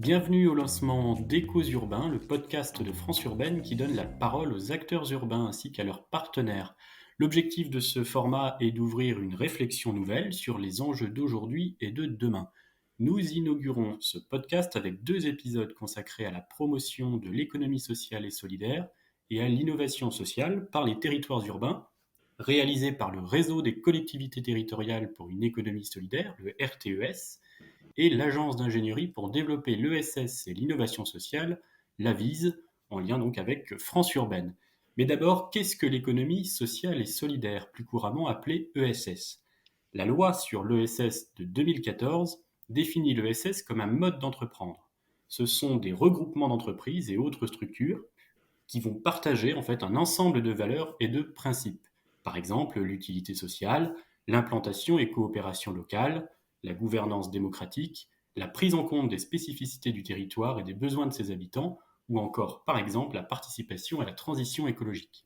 Bienvenue au lancement d'Échos Urbains, le podcast de France Urbaine qui donne la parole aux acteurs urbains ainsi qu'à leurs partenaires. L'objectif de ce format est d'ouvrir une réflexion nouvelle sur les enjeux d'aujourd'hui et de demain. Nous inaugurons ce podcast avec 2 épisodes consacrés à la promotion de l'économie sociale et solidaire et à l'innovation sociale par les territoires urbains, réalisés par le Réseau des collectivités territoriales pour une économie solidaire, le RTES, et l'Agence d'ingénierie pour développer l'ESS et l'innovation sociale, l'AVISE, en lien donc avec France Urbaine. Mais d'abord, qu'est-ce que l'économie sociale et solidaire, plus couramment appelée ESS? La loi sur l'ESS de 2014 définit l'ESS comme un mode d'entreprendre. Ce sont des regroupements d'entreprises et autres structures qui vont partager en fait un ensemble de valeurs et de principes. Par exemple, l'utilité sociale, l'implantation et coopération locale, la gouvernance démocratique, la prise en compte des spécificités du territoire et des besoins de ses habitants, ou encore, par exemple, la participation à la transition écologique.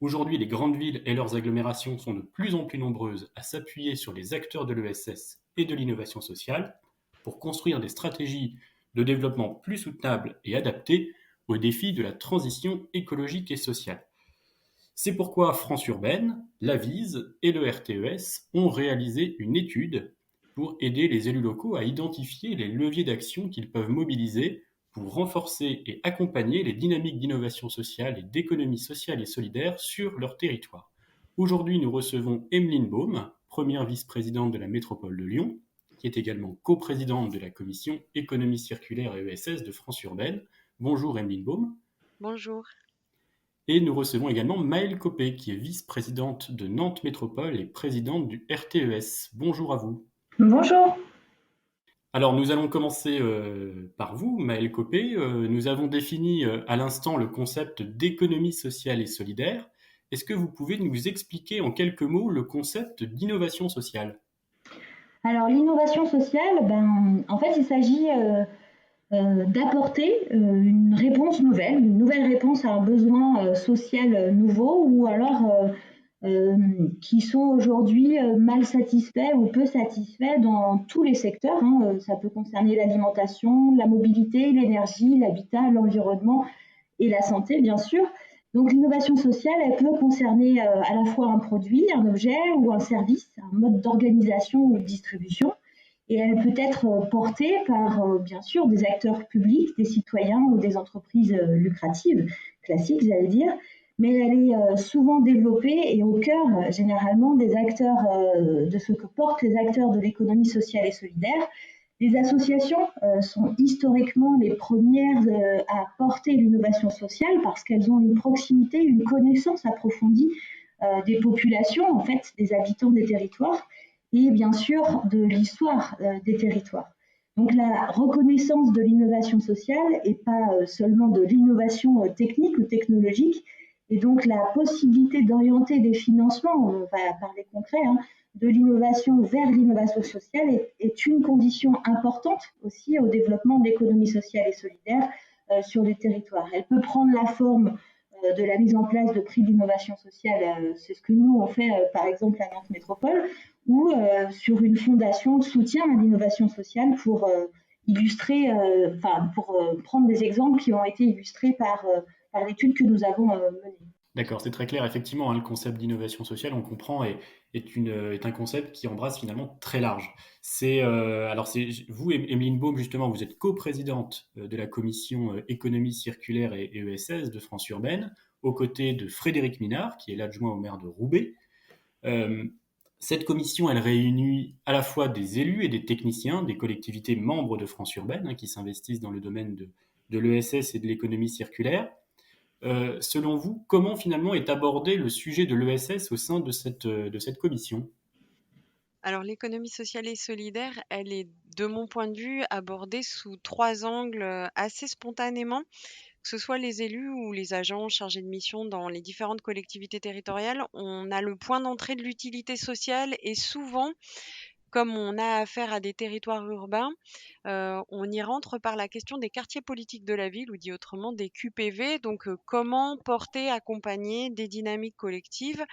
Aujourd'hui, les grandes villes et leurs agglomérations sont de plus en plus nombreuses à s'appuyer sur les acteurs de l'ESS et de l'innovation sociale pour construire des stratégies de développement plus soutenables et adaptées aux défis de la transition écologique et sociale. C'est pourquoi France Urbaine, l'AVISE et le RTES ont réalisé une étude pour aider les élus locaux à identifier les leviers d'action qu'ils peuvent mobiliser pour renforcer et accompagner les dynamiques d'innovation sociale et d'économie sociale et solidaire sur leur territoire. Aujourd'hui, nous recevons Emeline Baume, première vice-présidente de la métropole de Lyon, qui est également coprésidente de la commission économie circulaire et ESS de France Urbaine. Bonjour Emeline Baume. Bonjour. Et nous recevons également Maëlle Copé, qui est vice-présidente de Nantes Métropole et présidente du RTES. Bonjour à vous. Bonjour. Alors nous allons commencer par vous, Maëlle Copé. Nous avons défini à l'instant le concept d'économie sociale et solidaire. Est-ce que vous pouvez nous expliquer en quelques mots le concept d'innovation sociale? Alors l'innovation sociale, en fait, il s'agit d'apporter une nouvelle réponse à un besoin social nouveau ou alors qui sont aujourd'hui mal satisfaits ou peu satisfaits dans tous les secteurs. Ça peut concerner l'alimentation, la mobilité, l'énergie, l'habitat, l'environnement et la santé, bien sûr. Donc l'innovation sociale, elle peut concerner à la fois un produit, un objet ou un service, un mode d'organisation ou de distribution. Et elle peut être portée par, bien sûr, des acteurs publics, des citoyens ou des entreprises lucratives, classiques, j'allais dire. Mais elle est souvent développée et au cœur, généralement, des acteurs, de ce que portent les acteurs de l'économie sociale et solidaire. Les associations sont historiquement les premières à porter l'innovation sociale parce qu'elles ont une proximité, une connaissance approfondie des populations, en fait, des habitants des territoires et bien sûr de l'histoire des territoires. Donc la reconnaissance de l'innovation sociale et pas seulement de l'innovation technique ou technologique, et donc la possibilité d'orienter des financements, on va parler concret, de l'innovation vers l'innovation sociale est une condition importante aussi au développement de l'économie sociale et solidaire sur les territoires. Elle peut prendre la forme de la mise en place de prix d'innovation sociale, c'est ce que nous on fait par exemple à Nantes Métropole, ou sur une fondation de soutien à l'innovation sociale pour illustrer, pour prendre des exemples qui ont été illustrés par l'étude que nous avons menée. D'accord, c'est très clair. Effectivement, le concept d'innovation sociale, on comprend, est un concept qui embrasse finalement très large. C'est vous, Emeline Baume, justement, vous êtes coprésidente de la commission économie circulaire et ESS de France Urbaine, aux côtés de Frédéric Minard, qui est l'adjoint au maire de Roubaix. Euh, Cette commission, elle réunit à la fois des élus et des techniciens des collectivités membres de France Urbaine, qui s'investissent dans le domaine de l'ESS et de l'économie circulaire. Selon vous, comment finalement est abordé le sujet de l'ESS au sein de cette commission? Alors l'économie sociale et solidaire, elle est, de mon point de vue, abordée sous 3 angles assez spontanément, que ce soit les élus ou les agents chargés de mission dans les différentes collectivités territoriales. On a le point d'entrée de l'utilité sociale et souvent, comme on a affaire à des territoires urbains, on y rentre par la question des quartiers politiques de la ville, ou dit autrement des QPV. Donc, comment porter, accompagner des dynamiques collectives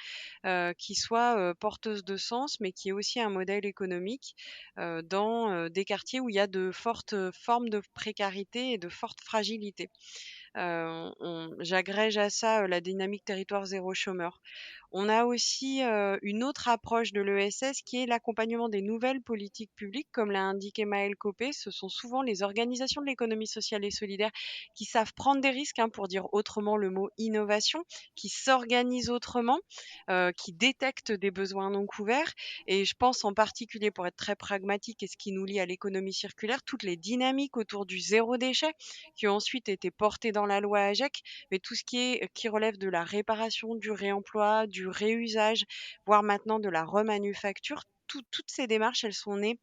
qui soient porteuses de sens, mais qui est aussi un modèle économique dans des quartiers où il y a de fortes formes de précarité et de fortes fragilités. J'agrège à ça la dynamique territoire zéro chômeur. On a aussi une autre approche de l'ESS qui est l'accompagnement des nouvelles politiques publiques, comme l'a indiqué Maëlle Copé. Ce sont souvent les organisations de l'économie sociale et solidaire qui savent prendre des risques, hein, pour dire autrement le mot innovation, qui s'organisent autrement, qui détectent des besoins non couverts. Et je pense en particulier, pour être très pragmatique et ce qui nous lie à l'économie circulaire, toutes les dynamiques autour du zéro déchet qui ont ensuite été portées dans la loi AGEC, mais tout ce qui relève de la réparation, du réemploi, du réusage, voire maintenant de la remanufacture. Toutes ces démarches, elles sont nées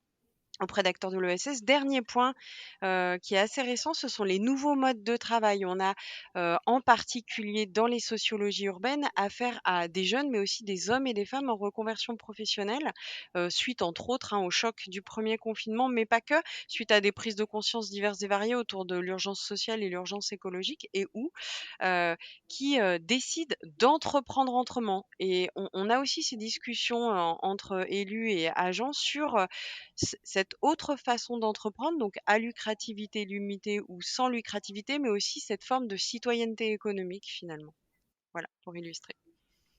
auprès d'acteurs de l'ESS. Dernier point qui est assez récent, ce sont les nouveaux modes de travail. On a en particulier dans les sociologies urbaines affaire à des jeunes, mais aussi des hommes et des femmes en reconversion professionnelle, suite entre autres, hein, au choc du premier confinement, mais pas que, suite à des prises de conscience diverses et variées autour de l'urgence sociale et l'urgence écologique, et qui décident d'entreprendre autrement. Et on a aussi ces discussions entre élus et agents sur cette autre façon d'entreprendre, donc à lucrativité limitée ou sans lucrativité, mais aussi cette forme de citoyenneté économique finalement. Voilà, pour illustrer.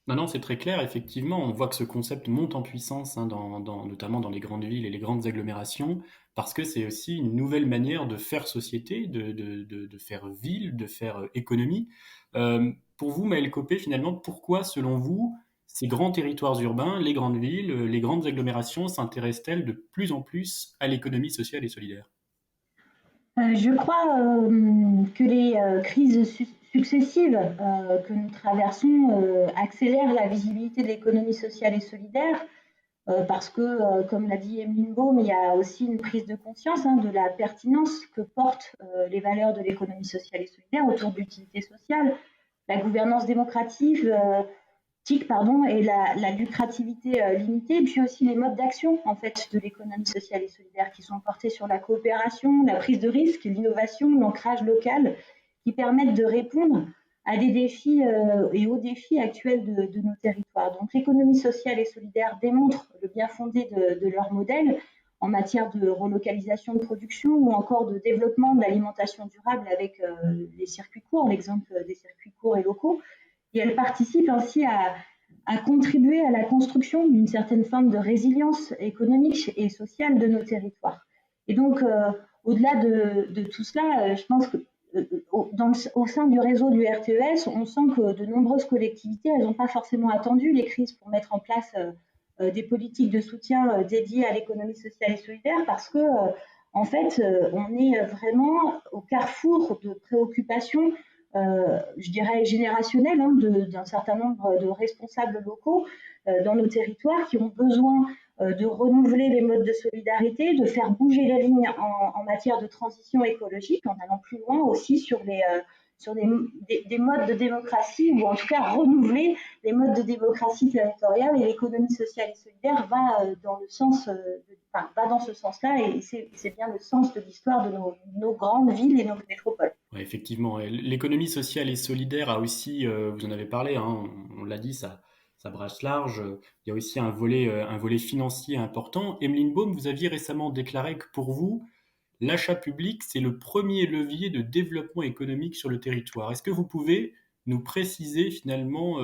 Non, non, c'est très clair. Effectivement, on voit que ce concept monte en puissance, hein, notamment dans les grandes villes et les grandes agglomérations, parce que c'est aussi une nouvelle manière de faire société, de faire ville, de faire économie. Pour vous, Maël Copé, finalement, pourquoi, selon vous, ces grands territoires urbains, les grandes villes, les grandes agglomérations s'intéressent-elles de plus en plus à l'économie sociale et solidaire? Je crois que les crises successives que nous traversons accélèrent la visibilité de l'économie sociale et solidaire parce que, comme l'a dit Emeline Baum, il y a aussi une prise de conscience de la pertinence que portent les valeurs de l'économie sociale et solidaire autour de l'utilité sociale, la gouvernance démocratique, et la lucrativité limitée, puis aussi les modes d'action en fait de l'économie sociale et solidaire qui sont portés sur la coopération, la prise de risque, l'innovation, l'ancrage local, qui permettent de répondre à des défis et aux défis actuels de nos territoires. Donc l'économie sociale et solidaire démontre le bien fondé de leur modèle en matière de relocalisation de production ou encore de développement de l'alimentation durable avec les circuits courts, l'exemple des circuits courts et locaux. Et elle participe ainsi à contribuer à la construction d'une certaine forme de résilience économique et sociale de nos territoires. Et donc, au-delà de tout cela, je pense que au sein du réseau du RTES, on sent que de nombreuses collectivités, elles n'ont pas forcément attendu les crises pour mettre en place des politiques de soutien dédiées à l'économie sociale et solidaire parce que, en fait, on est vraiment au carrefour de préoccupations je dirais générationnelle d'un certain nombre de responsables locaux dans nos territoires qui ont besoin de renouveler les modes de solidarité, de faire bouger la ligne en matière de transition écologique, en allant plus loin aussi sur des modes de démocratie, ou en tout cas renouveler les modes de démocratie territoriale. Et l'économie sociale et solidaire va va dans ce sens-là, et c'est bien le sens de l'histoire de nos grandes villes et nos métropoles. Ouais, effectivement, et l'économie sociale et solidaire a aussi, vous en avez parlé, hein, on l'a dit, ça brasse large. Il y a aussi un volet financier important. Emeline Baum, vous aviez récemment déclaré que pour vous, l'achat public, c'est le premier levier de développement économique sur le territoire. Est-ce que vous pouvez nous préciser finalement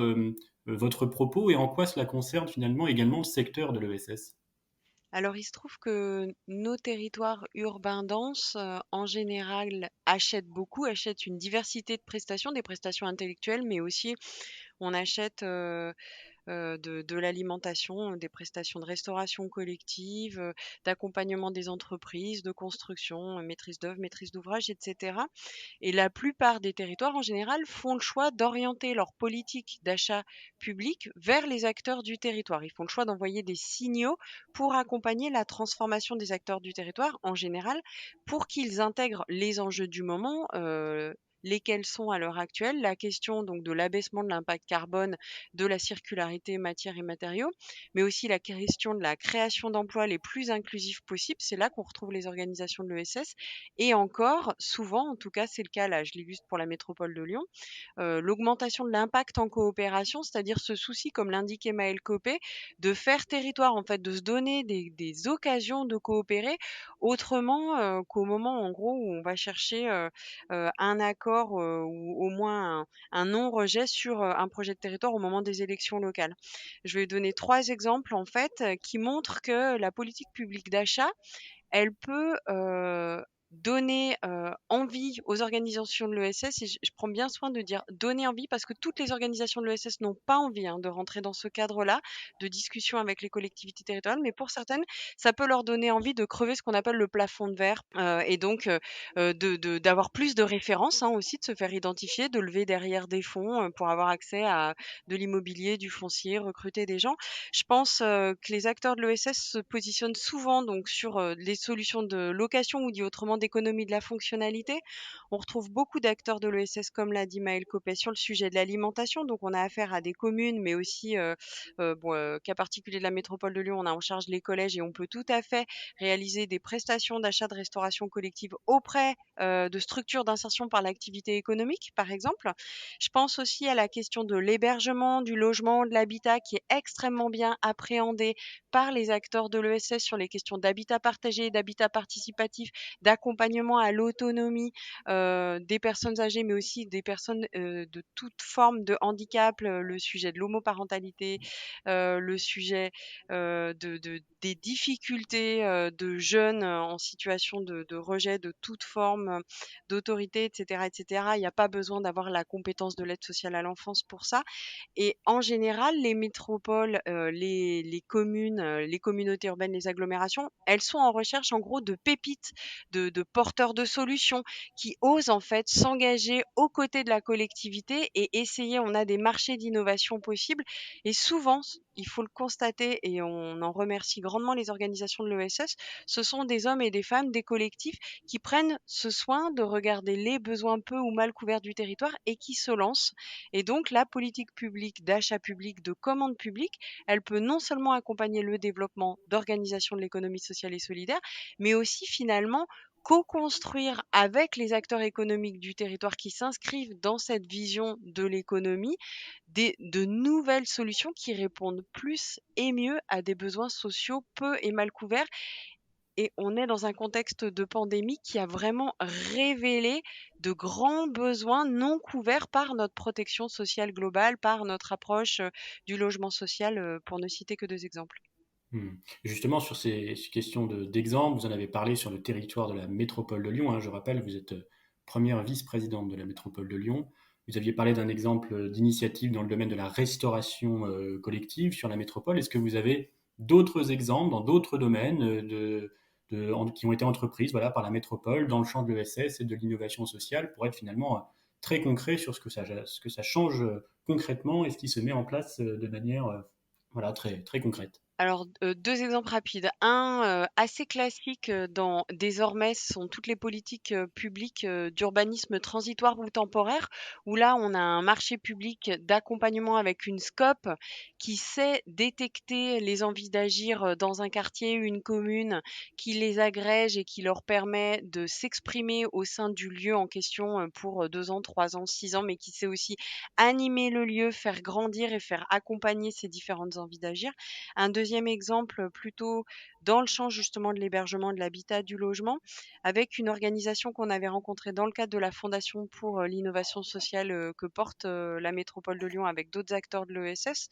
votre propos et en quoi cela concerne finalement également le secteur de l'ESS? Alors, il se trouve que nos territoires urbains denses, en général, achètent une diversité de prestations, des prestations intellectuelles, mais aussi on achète de l'alimentation, des prestations de restauration collective, d'accompagnement des entreprises, de construction, maîtrise d'œuvre, maîtrise d'ouvrage, etc. Et la plupart des territoires, en général, font le choix d'orienter leur politique d'achat public vers les acteurs du territoire. Ils font le choix d'envoyer des signaux pour accompagner la transformation des acteurs du territoire, en général, pour qu'ils intègrent les enjeux du moment, lesquelles sont à l'heure actuelle. La question donc de l'abaissement de l'impact carbone, de la circularité matières et matériaux, mais aussi la question de la création d'emplois les plus inclusifs possibles. C'est là qu'on retrouve les organisations de l'ESS. Et encore, souvent, en tout cas c'est le cas là, je l'illustre pour la métropole de Lyon, l'augmentation de l'impact en coopération, c'est-à-dire ce souci, comme l'indiquait Maëlle Copé, de faire territoire, en fait, de se donner des occasions de coopérer autrement qu'au moment, en gros, où on va chercher un accord ou au moins un non-rejet sur un projet de territoire au moment des élections locales. Je vais donner 3 exemples, en fait, qui montrent que la politique publique d'achat, elle peut donner envie aux organisations de l'ESS, et je prends bien soin de dire donner envie parce que toutes les organisations de l'ESS n'ont pas envie de rentrer dans ce cadre-là de discussion avec les collectivités territoriales, mais pour certaines, ça peut leur donner envie de crever ce qu'on appelle le plafond de verre, et donc d'avoir plus de références aussi, de se faire identifier, de lever derrière des fonds pour avoir accès à de l'immobilier, du foncier, recruter des gens. Je pense que les acteurs de l'ESS se positionnent souvent donc sur les solutions de location ou dit autrement d'économie de la fonctionnalité. On retrouve beaucoup d'acteurs de l'ESS, comme l'a dit Maëlle Copé, sur le sujet de l'alimentation. Donc on a affaire à des communes, mais aussi, cas particulier de la métropole de Lyon, on a en charge les collèges et on peut tout à fait réaliser des prestations d'achat de restauration collective auprès de structures d'insertion par l'activité économique, par exemple. Je pense aussi à la question de l'hébergement, du logement, de l'habitat qui est extrêmement bien appréhendé par les acteurs de l'ESS sur les questions d'habitat partagé, d'habitat participatif, d'accompagnement à l'autonomie des personnes âgées, mais aussi des personnes de toute forme de handicap, le sujet de l'homoparentalité, le sujet des difficultés de jeunes en situation de rejet de toute forme d'autorité, etc., etc. Il n'y a pas besoin d'avoir la compétence de l'aide sociale à l'enfance pour ça. Et en général, les métropoles, les communes, les communautés urbaines, les agglomérations, elles sont en recherche en gros de pépites, de porteurs de solutions qui osent en fait s'engager aux côtés de la collectivité et essayer. On a des marchés d'innovation possibles et souvent, il faut le constater et on en remercie grandement les organisations de l'ESS, ce sont des hommes et des femmes, des collectifs qui prennent ce soin de regarder les besoins peu ou mal couverts du territoire et qui se lancent. Et donc, la politique publique, d'achat public, de commande publique, elle peut non seulement accompagner le développement d'organisations de l'économie sociale et solidaire, mais aussi finalement co-construire avec les acteurs économiques du territoire qui s'inscrivent dans cette vision de l'économie de nouvelles solutions qui répondent plus et mieux à des besoins sociaux peu et mal couverts. Et on est dans un contexte de pandémie qui a vraiment révélé de grands besoins non couverts par notre protection sociale globale, par notre approche du logement social, pour ne citer que 2 exemples. Hmm. Justement, sur ces questions d'exemple, vous en avez parlé sur le territoire de la métropole de Lyon, hein. Je rappelle, vous êtes première vice-présidente de la métropole de Lyon. Vous aviez parlé d'un exemple d'initiative dans le domaine de la restauration collective sur la métropole. Est-ce que vous avez d'autres exemples dans d'autres domaines qui ont été entreprises, voilà, par la métropole dans le champ de l'ESS et de l'innovation sociale pour être finalement très concret sur ce que ça change concrètement et ce qui se met en place de manière voilà, très, très concrète? Alors, 2 exemples rapides. Un, assez classique, dans désormais, ce sont toutes les politiques, publiques, d'urbanisme transitoire ou temporaire, où là, on a un marché public d'accompagnement avec une SCOP qui sait détecter les envies d'agir, dans un quartier, une commune, qui les agrège et qui leur permet de s'exprimer au sein du lieu en question, pour 2 ans, 3 ans, 6 ans, mais qui sait aussi animer le lieu, faire grandir et faire accompagner ces différentes envies d'agir. Un deuxième exemple, plutôt dans le champ justement de l'hébergement, de l'habitat, du logement, avec une organisation qu'on avait rencontrée dans le cadre de la Fondation pour l'innovation sociale que porte la métropole de Lyon avec d'autres acteurs de l'ESS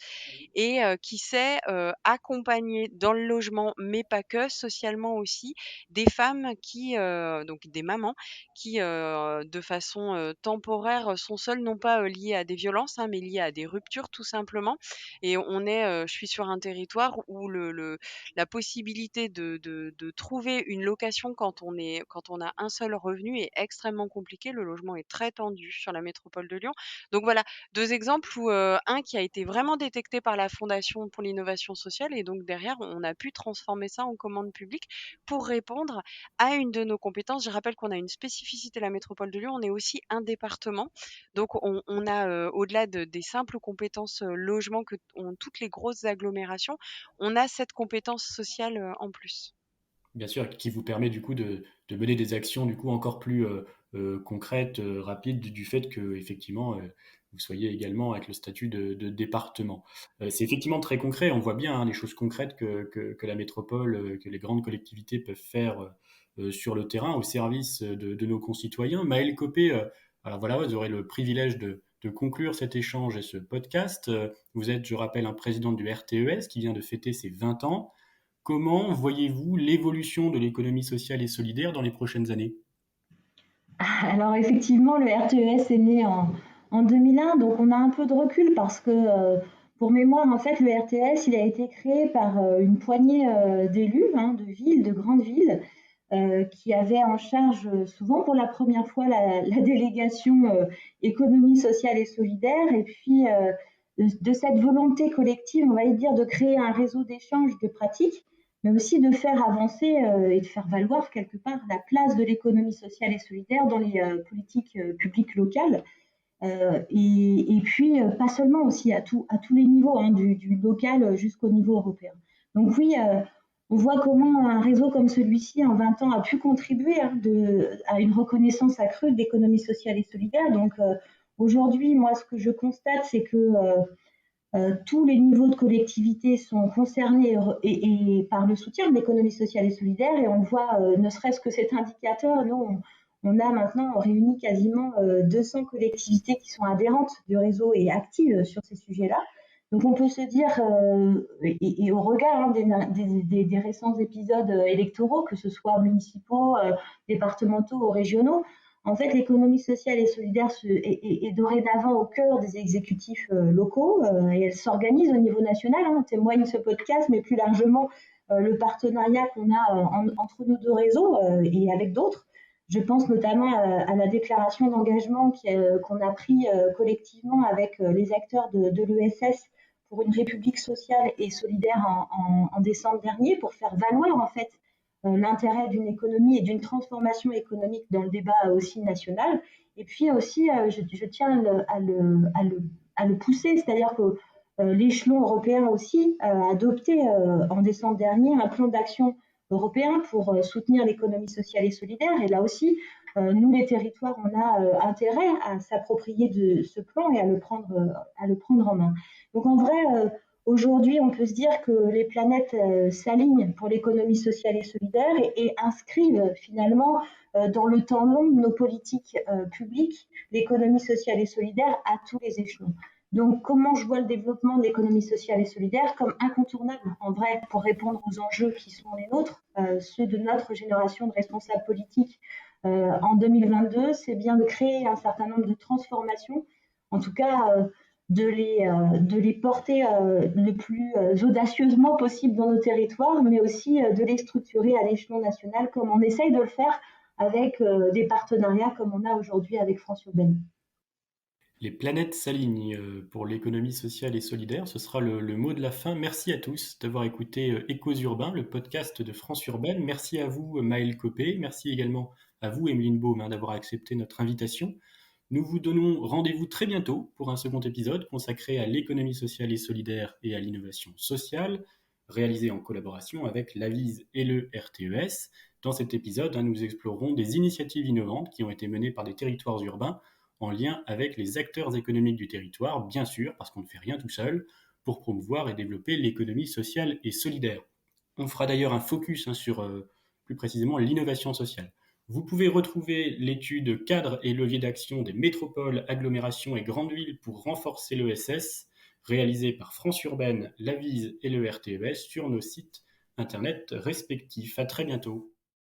et qui sait accompagner dans le logement, mais pas que, socialement aussi, des femmes qui, donc des mamans, qui de façon temporaire sont seules, non pas liées à des violences, mais liées à des ruptures tout simplement. Et je suis sur un territoire où la possibilité de trouver une location quand on a un seul revenu est extrêmement compliquée. Le logement est très tendu sur la métropole de Lyon. Donc voilà, 2 exemples où, un qui a été vraiment détecté par la Fondation pour l'innovation sociale et donc derrière on a pu transformer ça en commande publique pour répondre à une de nos compétences. Je rappelle qu'on a une spécificité, la métropole de Lyon, on est aussi un département. Donc on a, au-delà des simples compétences, logement que ont toutes les grosses agglomérations, on a cette compétence sociale, en plus. Bien sûr, qui vous permet du coup de mener des actions du coup encore plus concrètes, rapides, du fait que effectivement vous soyez également avec le statut de département. C'est effectivement très concret. On voit bien hein, les choses concrètes que la métropole, que les grandes collectivités peuvent faire sur le terrain au service de nos concitoyens. Maëlle Copé, alors voilà, vous aurez le privilège de conclure cet échange et ce podcast. Vous êtes, je rappelle, un président du RTES qui vient de fêter ses 20 ans. Comment voyez-vous l'évolution de l'économie sociale et solidaire dans les prochaines années? Alors effectivement, le RTES est né en 2001, donc on a un peu de recul parce que, pour mémoire, en fait, le RTES, il a été créé par une poignée d'élus hein, de villes, de grandes villes, qui avaient en charge, souvent pour la première fois, la délégation économie sociale et solidaire. Et puis, de cette volonté collective, on va dire, de créer un réseau d'échange de pratiques, mais aussi de faire avancer et de faire valoir quelque part la place de l'économie sociale et solidaire dans les politiques publiques locales. Et puis, pas seulement aussi à tous les niveaux, hein, du local jusqu'au niveau européen. Donc oui, on voit comment un réseau comme celui-ci, en 20 ans, a pu contribuer hein, à une reconnaissance accrue de l'économie sociale et solidaire. Donc aujourd'hui, moi, ce que je constate, c'est que tous les niveaux de collectivité sont concernés et par le soutien de l'économie sociale et solidaire. Et on voit, ne serait-ce que cet indicateur, nous, on a maintenant réuni quasiment 200 collectivités qui sont adhérentes du réseau et actives sur ces sujets-là. Donc on peut se dire, et au regard hein, des récents épisodes électoraux, que ce soit municipaux, départementaux ou régionaux, en fait, l'économie sociale et solidaire est dorénavant au cœur des exécutifs locaux et elle s'organise au niveau national. Hein, témoigne ce podcast, mais plus largement le partenariat qu'on a entre nos deux réseaux et avec d'autres. Je pense notamment à la déclaration d'engagement qu'on a pris collectivement avec les acteurs de l'ESS pour une République sociale et solidaire en décembre dernier pour faire valoir en fait l'intérêt d'une économie et d'une transformation économique dans le débat aussi national. Et puis aussi, je tiens à le pousser, c'est-à-dire que l'échelon européen aussi a adopté en décembre dernier un plan d'action européen pour soutenir l'économie sociale et solidaire. Et là aussi, nous, les territoires, on a intérêt à s'approprier de ce plan et à le prendre en main. Donc en vrai, aujourd'hui, on peut se dire que les planètes s'alignent pour l'économie sociale et solidaire et inscrivent finalement dans le temps long de nos politiques publiques l'économie sociale et solidaire à tous les échelons. Donc, comment je vois le développement de l'économie sociale et solidaire comme incontournable, en vrai, pour répondre aux enjeux qui sont les nôtres, ceux de notre génération de responsables politiques en 2022, c'est bien de créer un certain nombre de transformations, en tout cas de les porter le plus audacieusement possible dans nos territoires, mais aussi de les structurer à l'échelon national, comme on essaye de le faire avec des partenariats comme on a aujourd'hui avec France Urbaine. Les planètes s'alignent pour l'économie sociale et solidaire. Ce sera le mot de la fin. Merci à tous d'avoir écouté Échos Urbains, le podcast de France Urbaine. Merci à vous, Maëlle Copé. Merci également à vous, Emeline Baume, d'avoir accepté notre invitation. Nous vous donnons rendez-vous très bientôt pour un second épisode consacré à l'économie sociale et solidaire et à l'innovation sociale, réalisé en collaboration avec l'Avise et le RTES. Dans cet épisode, nous explorerons des initiatives innovantes qui ont été menées par des territoires urbains en lien avec les acteurs économiques du territoire, bien sûr, parce qu'on ne fait rien tout seul, pour promouvoir et développer l'économie sociale et solidaire. On fera d'ailleurs un focus sur, plus précisément, l'innovation sociale. Vous pouvez retrouver l'étude cadre et levier d'action des métropoles, agglomérations et grandes villes pour renforcer l'ESS, réalisée par France Urbaine, l'Avise et le RTES sur nos sites internet respectifs. À très bientôt.